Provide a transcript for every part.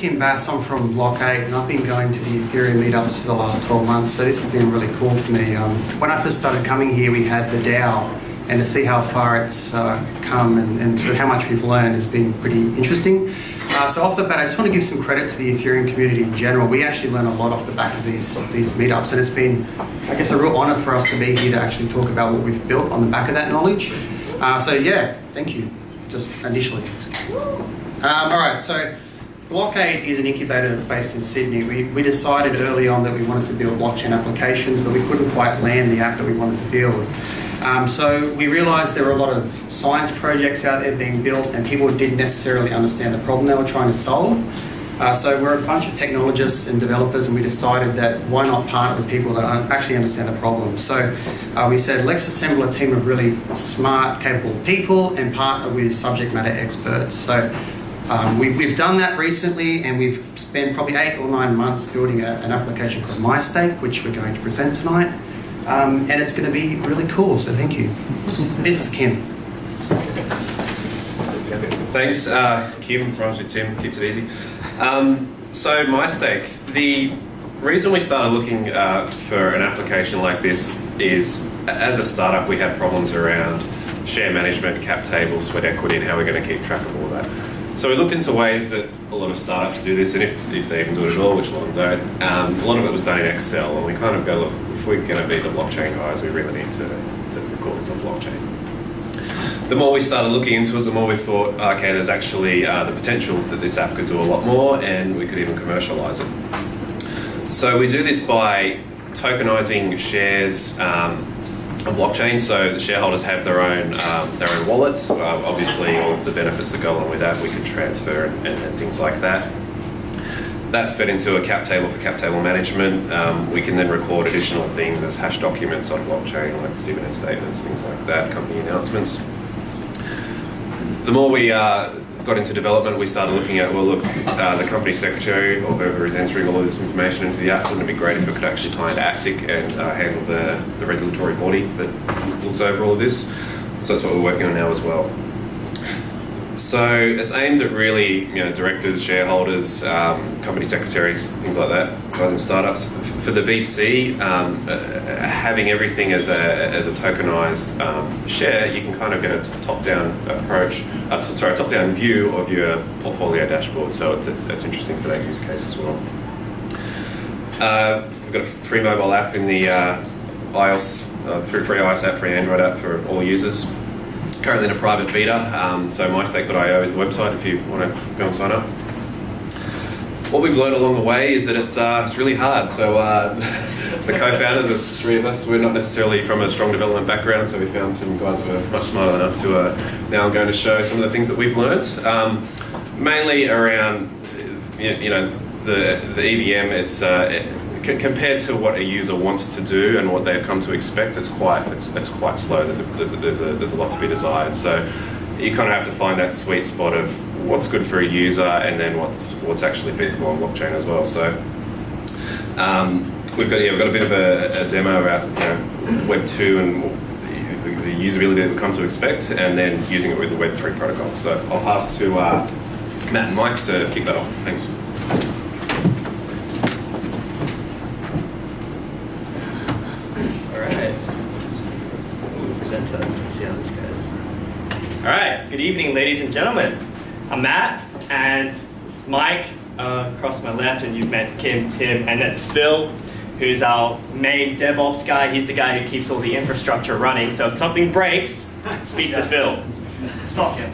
Tim Bass, I'm from Block 8, and I've been going to the Ethereum meetups for the last 12 months, so this has been really cool for me. When I first started coming here, we had the DAO, and to see how far it's come and sort of how much we've learned has been pretty interesting. So off the bat, I just want to give some credit to the Ethereum community in general. We actually learn a lot off the back of these meetups, and it's been, I guess, a real honour for us to be here to actually talk about what we've built on the back of that knowledge. So yeah, thank you, just initially. All right, so Block 8 is an incubator that's based in Sydney. We decided early on that we wanted to build blockchain applications, but we couldn't quite land the app that we wanted to build. So we realised there were a lot of science projects out there being built and people didn't necessarily understand the problem they were trying to solve. So we're a bunch of technologists and developers, and we decided that why not partner with people that actually understand the problem. So we said, let's assemble a team of really smart, capable people and partner with subject matter experts. So we've done that recently, and we've spent probably 8 or 9 months building an application called MyStake, which we're going to present tonight. And it's going to be really cool, so thank you. This is Kim. Thanks, Kim, rhymes with Tim, keeps it easy. So MyStake, the reason we started looking for an application like this is, as a startup, we had problems around share management, cap tables, sweat equity, and how we're going to keep track of all that. So we looked into ways that a lot of startups do this, and if they even do it at all, which a lot of them don't, a lot of it was done in Excel, and we kind of go, look, if we're going to be the blockchain guys, we really need to record this on blockchain. The more we started looking into it, the more we thought, okay, there's actually the potential that this app could do a lot more, and we could even commercialize it. So we do this by tokenizing shares on blockchain, so the shareholders have their own wallets. Obviously, all of the benefits that go along with that, we can transfer and things like that. That's fed into a cap table for cap table management. We can then record additional things as hash documents on blockchain, like dividend statements, things like that, company announcements. The more we got into development, we started looking at, well, look, the company secretary or whoever is entering all of this information into the app, wouldn't it be great if it could actually tie into ASIC and handle the regulatory body that looks over all of this? So that's what we're working on now as well. So it's aimed at really, directors, shareholders, company secretaries, things like that, guys in startups. For the VC, having everything as a tokenized share, you can kind of get a top-down approach, top-down view of your portfolio dashboard. So it's interesting for that use case as well. We've got a free mobile app in the iOS, free iOS app, free Android app for all users. Currently in a private beta, so mystake.io is the website if you want to go and sign up. What we've learned along the way is that it's really hard. So the co-founders, the 3 of us, we're not necessarily from a strong development background, so we found some guys that were much smarter than us who are now going to show some of the things that we've learned. Mainly around, the EVM. It's compared to what a user wants to do and what they've come to expect, it's quite slow. There's a lot to be desired. So you kind of have to find that sweet spot of what's good for a user and then what's actually feasible on blockchain as well. So we've got a bit of a demo about Web 2 and the usability that we've come to expect, and then using it with the Web 3 protocol. So I'll pass to Matt and Mike to kick that off. Thanks. Let's see how this goes. All right, good evening, ladies and gentlemen. I'm Matt, and it's Mike across my left, and you've met Kim, Tim, and that's Phil, who's our main DevOps guy. He's the guy who keeps all the infrastructure running, so if something breaks, speak to Phil. Stop him.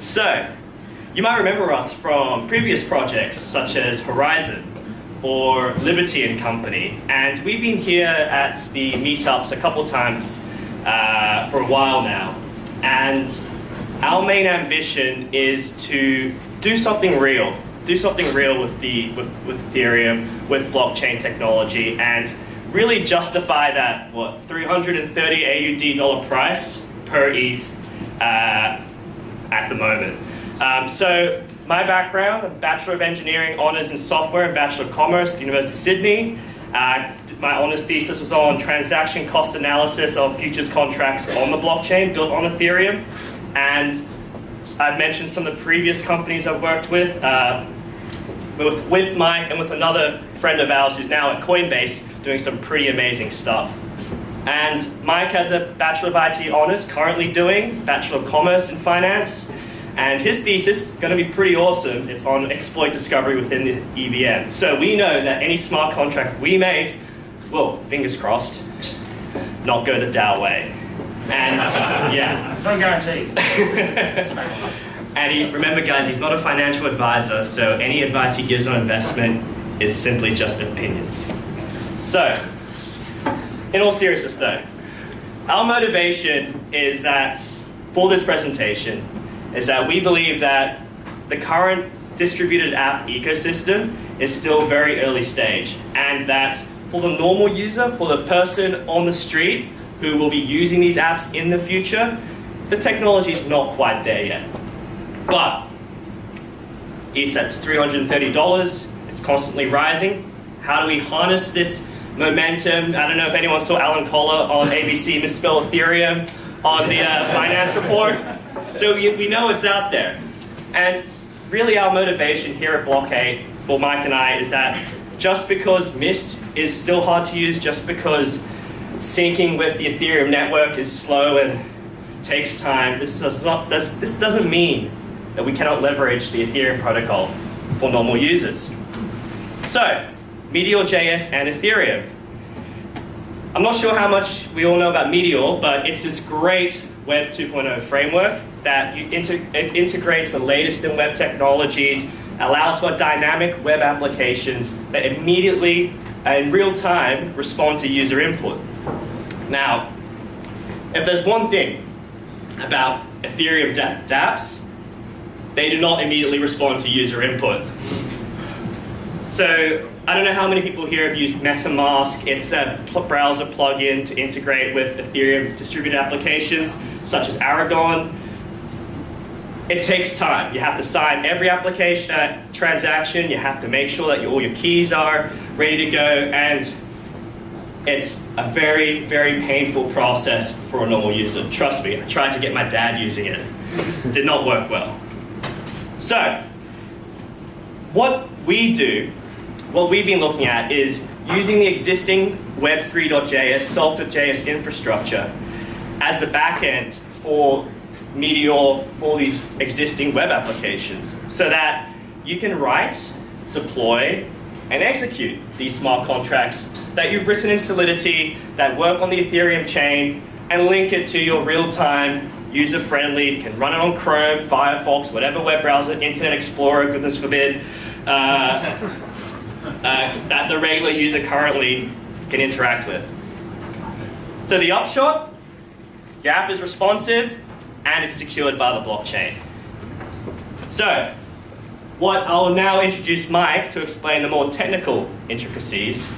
So, you might remember us from previous projects, such as Horizon, or Liberty and Company, and we've been here at the meetups a couple times for a while now, and our main ambition is to do something real with Ethereum, with blockchain technology, and really justify that 330 AUD price per ETH at the moment. So my background, a Bachelor of Engineering, Honours in Software and Bachelor of Commerce at the University of Sydney. My honours thesis was on transaction cost analysis of futures contracts on the blockchain built on Ethereum. And I've mentioned some of the previous companies I've worked with. with Mike and with another friend of ours who's now at Coinbase doing some pretty amazing stuff. And Mike has a Bachelor of IT Honours currently doing Bachelor of Commerce in Finance. And his thesis is going to be pretty awesome. It's on exploit discovery within the EVM. So we know that any smart contract we make will, fingers crossed, not go the DAO way. And yeah. No guarantees. And remember guys, he's not a financial advisor, so any advice he gives on investment is simply just opinions. So, in all seriousness though, our motivation is that, for this presentation, is that we believe that the current distributed app ecosystem is still very early stage, and that for the normal user, for the person on the street who will be using these apps in the future, the technology is not quite there yet. But it's at $330, it's constantly rising. How do we harness this momentum? I don't know if anyone saw Alan Kohler on ABC misspell Ethereum on the finance report. So we know it's out there. And really our motivation here at Block 8 for Mike and I is that just because Mist is still hard to use, just because syncing with the Ethereum network is slow and takes time, this doesn't mean that we cannot leverage the Ethereum protocol for normal users. So, Meteor.js and Ethereum. I'm not sure how much we all know about Meteor, but it's this great Web 2.0 framework that it integrates the latest in web technologies, allows for dynamic web applications that immediately, in real time, respond to user input. Now, if there's one thing about Ethereum dApps, they do not immediately respond to user input. So I don't know how many people here have used MetaMask. It's a browser plugin to integrate with Ethereum distributed applications, such as Aragon. It takes time. You have to sign every application transaction. You have to make sure that all your keys are ready to go, and it's a very, very painful process for a normal user. Trust me, I tried to get my dad using it. It did not work well. So, what we do, what we've been looking at is using the existing Web3.js, Salt.js infrastructure as the backend for Meteor for these existing web applications, so that you can write, deploy, and execute these smart contracts that you've written in Solidity that work on the Ethereum chain and link it to your real-time, user-friendly, you can run it on Chrome, Firefox, whatever web browser, Internet Explorer, goodness forbid, that the regular user currently can interact with. So the upshot, your app is responsive and it's secured by the blockchain. So, what I'll now introduce Mike to explain the more technical intricacies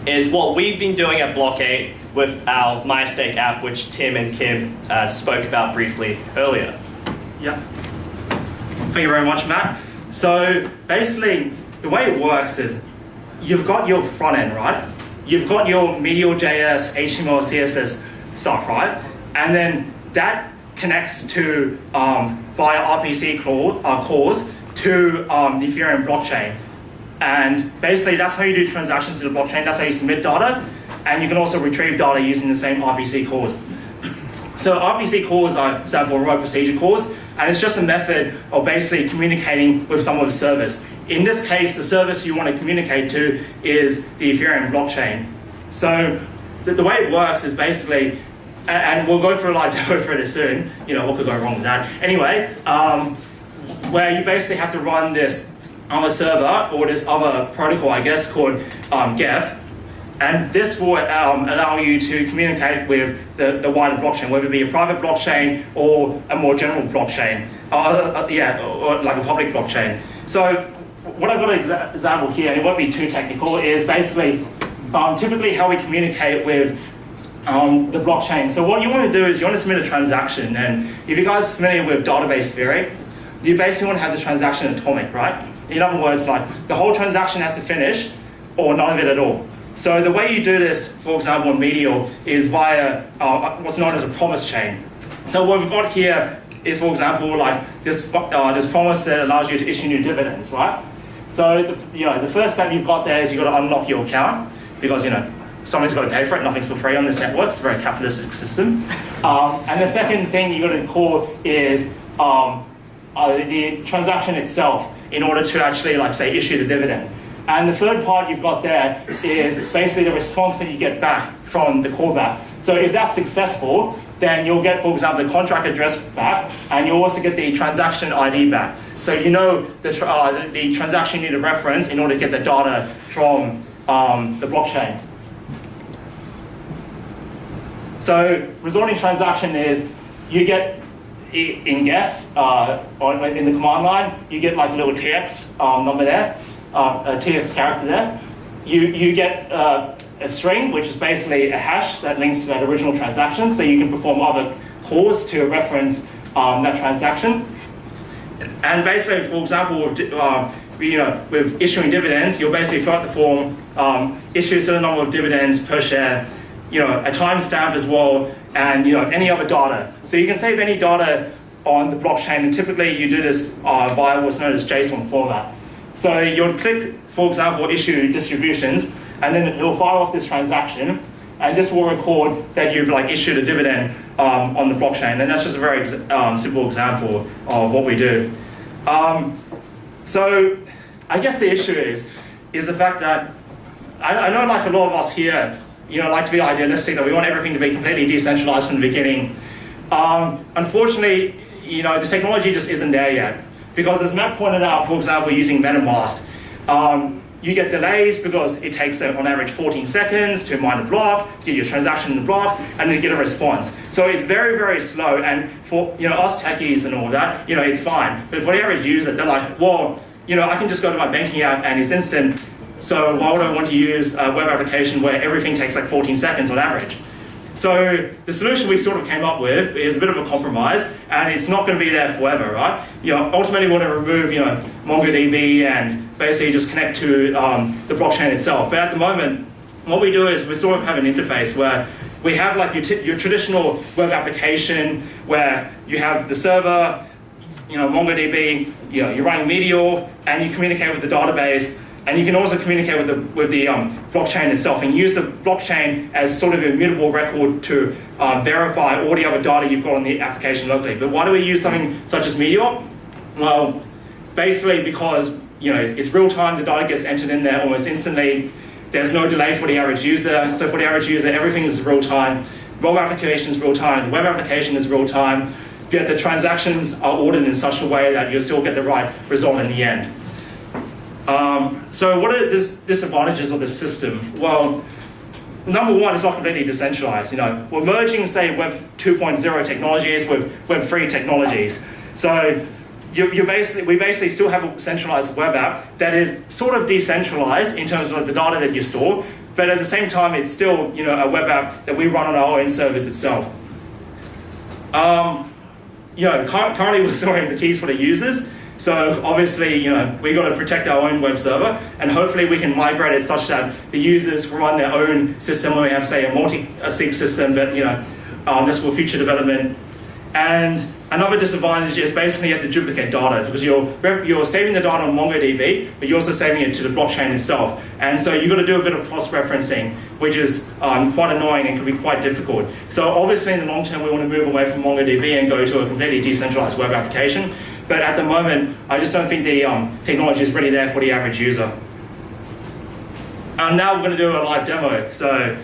is what we've been doing at Block 8 with our MyStake app, which Tim and Kim spoke about briefly earlier. Yeah. Thank you very much, Matt. So basically, the way it works is you've got your front end, right? You've got your Meteor.js, HTML, CSS stuff, right? And then that connects to via RPC calls to the Ethereum blockchain. And basically, that's how you do transactions to the blockchain. That's how you submit data. And you can also retrieve data using the same RPC calls. So RPC calls stand for remote procedure calls, and it's just a method of basically communicating with some of the service. In this case, the service you want to communicate to is the Ethereum blockchain. So the way it works is basically, and we'll go through like go through this soon. You know what could go wrong with that. Anyway, where you basically have to run this other server or this other protocol, I guess, called Geth. And this will allow you to communicate with the wider blockchain, whether it be a private blockchain or a more general blockchain, or like a public blockchain. So what I've got an example here, and it won't be too technical, is basically typically how we communicate with the blockchain. So what you want to do is you want to submit a transaction, and if you guys are familiar with database theory, you basically want to have the transaction atomic, right? In other words, like the whole transaction has to finish, or none of it at all. So the way you do this, for example, in Meteor, is via what's known as a promise chain. So what we've got here is, for example, like this promise that allows you to issue new dividends, right? So the first step you've got there is you've got to unlock your account because someone's got to pay for it. Nothing's for free on this network. It's a very capitalistic system. And the second thing you've got to call is the transaction itself in order to actually, like, say, issue the dividend. And the third part you've got there is basically the response that you get back from the callback. So if that's successful, then you'll get, for example, the contract address back, and you'll also get the transaction ID back. So you know the transaction you need to reference in order to get the data from the blockchain. So resolving transaction is you get in Geth or in the command line, you get like a little TX number there, a TX character there. You get a string, which is basically a hash that links to that original transaction, so you can perform other calls to reference that transaction. And basically, for example, with issuing dividends, you'll basically fill out the form, issue a certain number of dividends per share, a timestamp as well, and any other data. So you can save any data on the blockchain, and typically you do this via what's known as JSON format. So you'll click, for example, issue distributions, and then it will fire off this transaction, and this will record that you've issued a dividend on the blockchain. And that's just a very simple example of what we do. So I guess the issue is the fact that I know a lot of us here like to be idealistic, that we want everything to be completely decentralized from the beginning. Unfortunately, the technology just isn't there yet. Because as Matt pointed out, for example, using MetaMask, you get delays because it takes on average 14 seconds to mine a block, get your transaction in the block, and then get a response. So it's very, very slow. And for us techies and all that, it's fine. But for the average user, they're like, well, I can just go to my banking app and it's instant. So why would I want to use a web application where everything takes 14 seconds on average? So the solution we sort of came up with is a bit of a compromise, and it's not going to be there forever, right? Ultimately we want to remove, MongoDB and basically just connect to the blockchain itself. But at the moment, what we do is we sort of have an interface where we have your traditional web application where you have the server, MongoDB, you're running Meteor, and you communicate with the database. And you can also communicate with the blockchain itself and use the blockchain as sort of an immutable record to verify all the other data you've got on the application locally. But why do we use something such as Meteor? Well, basically because it's real time, the data gets entered in there almost instantly. There's no delay for the average user. So for the average user, everything is real time. Web application is real time. The web application is real time. Yet the transactions are ordered in such a way that you'll still get the right result in the end. So what are the disadvantages of this system? Well, number one, it's not completely decentralized. We're merging, say, Web 2.0 technologies with Web 3 technologies. So we basically still have a centralized web app that is sort of decentralized in terms of the data that you store, but at the same time, it's still a web app that we run on our own servers itself. Currently we're storing the keys for the users. So obviously, we've got to protect our own web server, and hopefully we can migrate it such that the users run their own system when we have, say, a multi-sig system that, that's for future development. And another disadvantage is basically you have to duplicate data because you're saving the data on MongoDB, but you're also saving it to the blockchain itself. And so you've got to do a bit of cross-referencing, which is quite annoying and can be quite difficult. So obviously in the long term, we want to move away from MongoDB and go to a completely decentralized web application. But at the moment, I just don't think the technology is really there for the average user. And now we're going to do a live demo. So,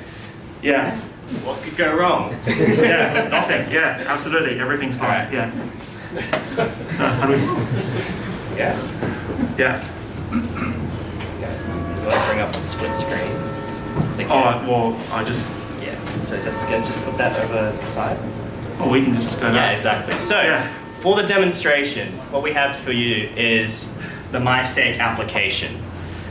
yeah. What could go wrong? Yeah, nothing. Yeah, absolutely. Everything's fine. Right. Yeah. So, how do we? Yeah. Yeah. Okay. You want to bring up the split screen? Well, I just. Yeah. So just put that over the side. Or we can just go back. Yeah, exactly. So. Yeah. For the demonstration, what we have for you is the MyStake application.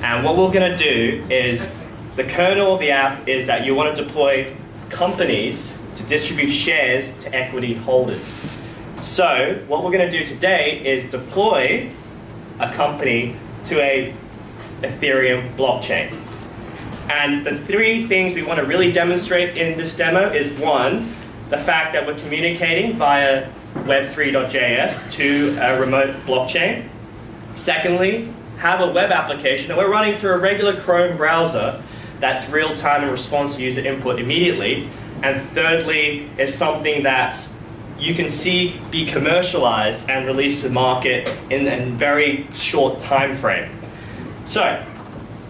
And what we're going to do is, the kernel of the app is that you want to deploy companies to distribute shares to equity holders. So what we're going to do today is deploy a company to a Ethereum blockchain. And the three things we want to really demonstrate in this demo is, one, the fact that we're communicating via web3.js to a remote blockchain. Secondly, have a web application that we're running through a regular Chrome browser that's real-time and responds to user input immediately. And thirdly, is something that you can see be commercialized and released to the market in a very short time frame. So,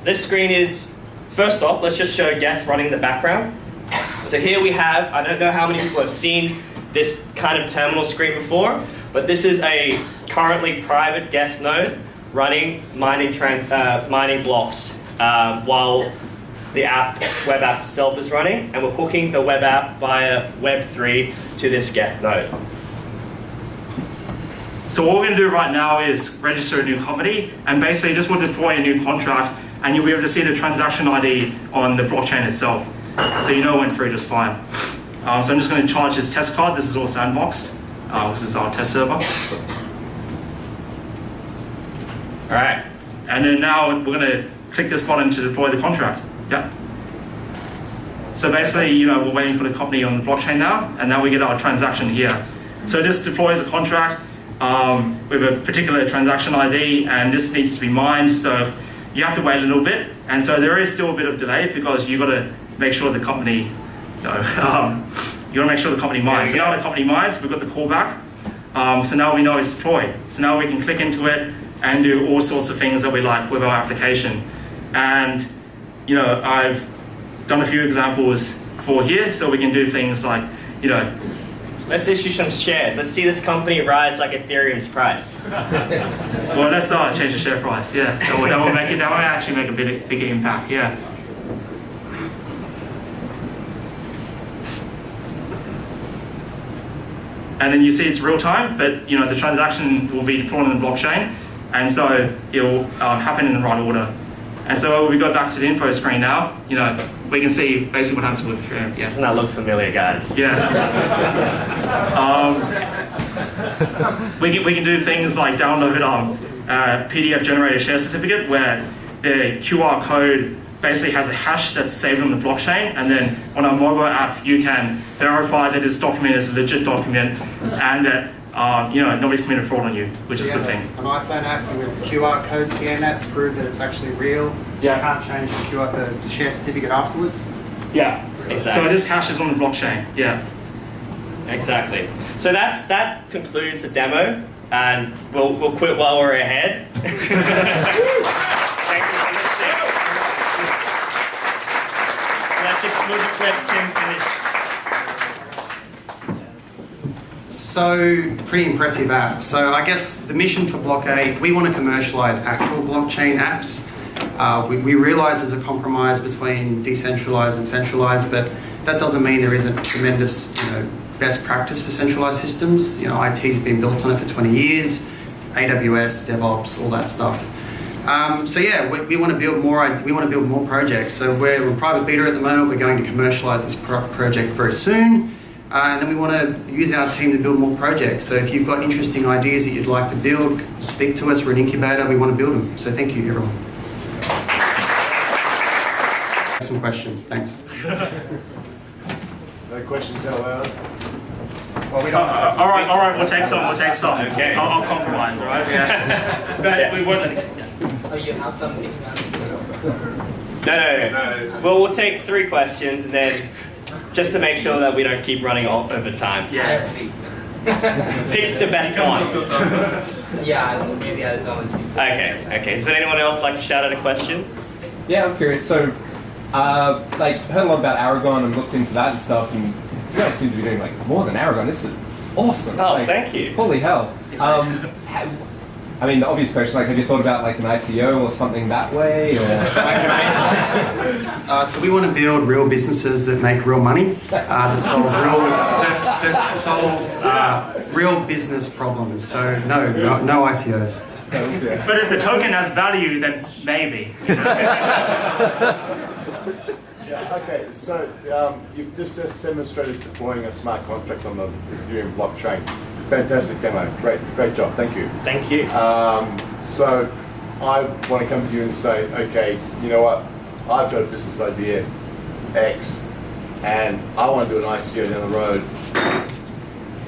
this screen is, first off, let's just show Geth running in the background. So here we have, I don't know how many people have seen this kind of terminal screen before, but this is a currently private Geth node running mining blocks while the web app itself is running, and we're hooking the web app via Web3 to this Geth node. So what we're going to do right now is register a new company, and basically just we'll deploy a new contract, and you'll be able to see the transaction ID on the blockchain itself. So you know it went through just fine. So I'm just going to charge this test card. This is all sandboxed. This is our test server. All right. And then now we're going to click this button to deploy the contract. Yep. So basically, we're waiting for the company on the blockchain now, and now we get our transaction here. So this deploys a contract with a particular transaction ID, and this needs to be mined. So you have to wait a little bit, and so there is still a bit of delay because you got to make sure the company, you got to make sure the company mines. So now the company mines, we've got the callback. So now we know it's deployed. So now we can click into it and do all sorts of things that we like with our application. And I've done a few examples for here, so we can do things like, Let's issue some shares. Let's see this company rise like Ethereum's price. well, let's change the share price. Yeah, that will actually make a bigger impact. Yeah. And then you see it's real time, but the transaction will be deployed on the blockchain, and so it will happen in the right order. And so we go back to the info screen now. We can see basically what happens with Ethereum. Yeah. Doesn't that look familiar, guys? Yeah. We can do things like download PDF generated share certificate where the QR code basically has a hash that's saved on the blockchain, and then on our mobile app you can verify that this document is a legit document and that nobody's committed fraud on you, which is a good thing. An iPhone app with QR code, scan that to prove that it's actually real. Yeah. You can't change the share certificate afterwards. Yeah. Exactly. So this hash is on the blockchain. Yeah. Exactly. So that concludes the demo, and we'll quit while we're ahead. Thank you. We'll just let Tim finish. So, pretty impressive app. So I guess the mission for Blockade, we want to commercialize actual blockchain apps. We realize there's a compromise between decentralized and centralized, but that doesn't mean there isn't tremendous, best practice for centralized systems. IT's been built on it for 20 years, AWS, DevOps, all that stuff. So yeah, we want to build more. We want to build more projects. So we're in private beta at the moment. We're going to commercialize this project very soon, and then we want to use our team to build more projects. So if you've got interesting ideas that you'd like to build, speak to us. We're an incubator. We want to build them. So thank you, everyone. Some questions. Thanks. No questions out loud? Well, we don't all right. We'll take some. Okay. I'll compromise. All right. Yeah. But we won't. Oh, you have something? No. Well, we'll take 3 questions, and then just to make sure that we don't keep running over time. Yeah. Pick the best one. Yeah, maybe I'll tell you. Okay. So anyone else like to shout out a question? Yeah, I'm curious. So, heard a lot about Aragon and looked into that and stuff, and you guys seem to be doing more than Aragon. This is awesome. Oh, thank you. Holy hell. The obvious question, have you thought about an ICO or something that way? Or? So we want to build real businesses that make real money, that solve real business problems. So no ICOs. But if the token has value, then maybe. Okay, so you've just demonstrated deploying a smart contract on the Ethereum blockchain. Fantastic demo. Great job. Thank you. Thank you. So I want to come to you and say, okay, you know what? I've got a business idea, X, and I want to do an ICO down the road.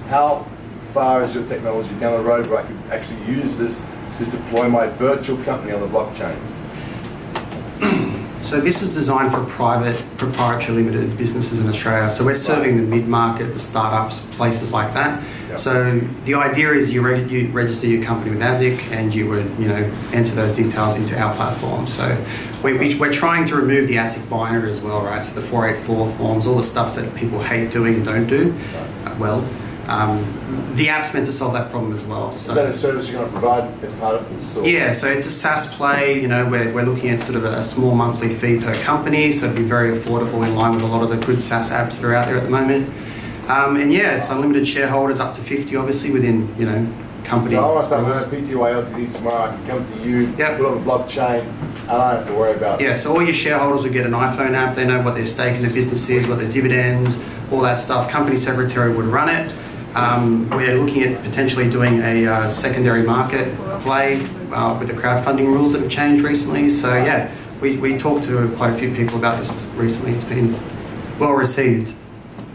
How far is your technology down the road where I could actually use this to deploy my virtual company on the blockchain? So this is designed for private, proprietary, limited businesses in Australia. So we're serving the mid-market, the startups, places like that. Yep. So the idea is you register your company with ASIC and you would, enter those details into our platform. So we're trying to remove the ASIC binary as well, right? So the 484 forms, all the stuff that people hate doing and don't do. The app's meant to solve that problem as well. So, Is that a service you're going to provide as part of this? Or? yeah, so it's a SaaS play. We're looking at sort of a small monthly fee per company, so it'd be very affordable in line with a lot of the good SaaS apps that are out there at the moment. And yeah, it's unlimited shareholders up to 50, obviously, within company. So I want to start rules. with PTY Ltd tomorrow. I can come to you, Yep. put on the blockchain, and I don't have to worry about Yeah, so all your shareholders will get an iPhone app. They know what their stake in the business is, what their dividends, all that stuff. Company secretary would run it. We're looking at potentially doing a secondary market play with the crowdfunding rules that have changed recently. So yeah, we talked to quite a few people about this recently. It's been well received.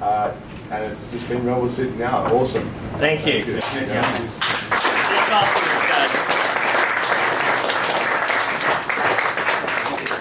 and it's just been well received now. Awesome. Thank you. Yeah. Let's ask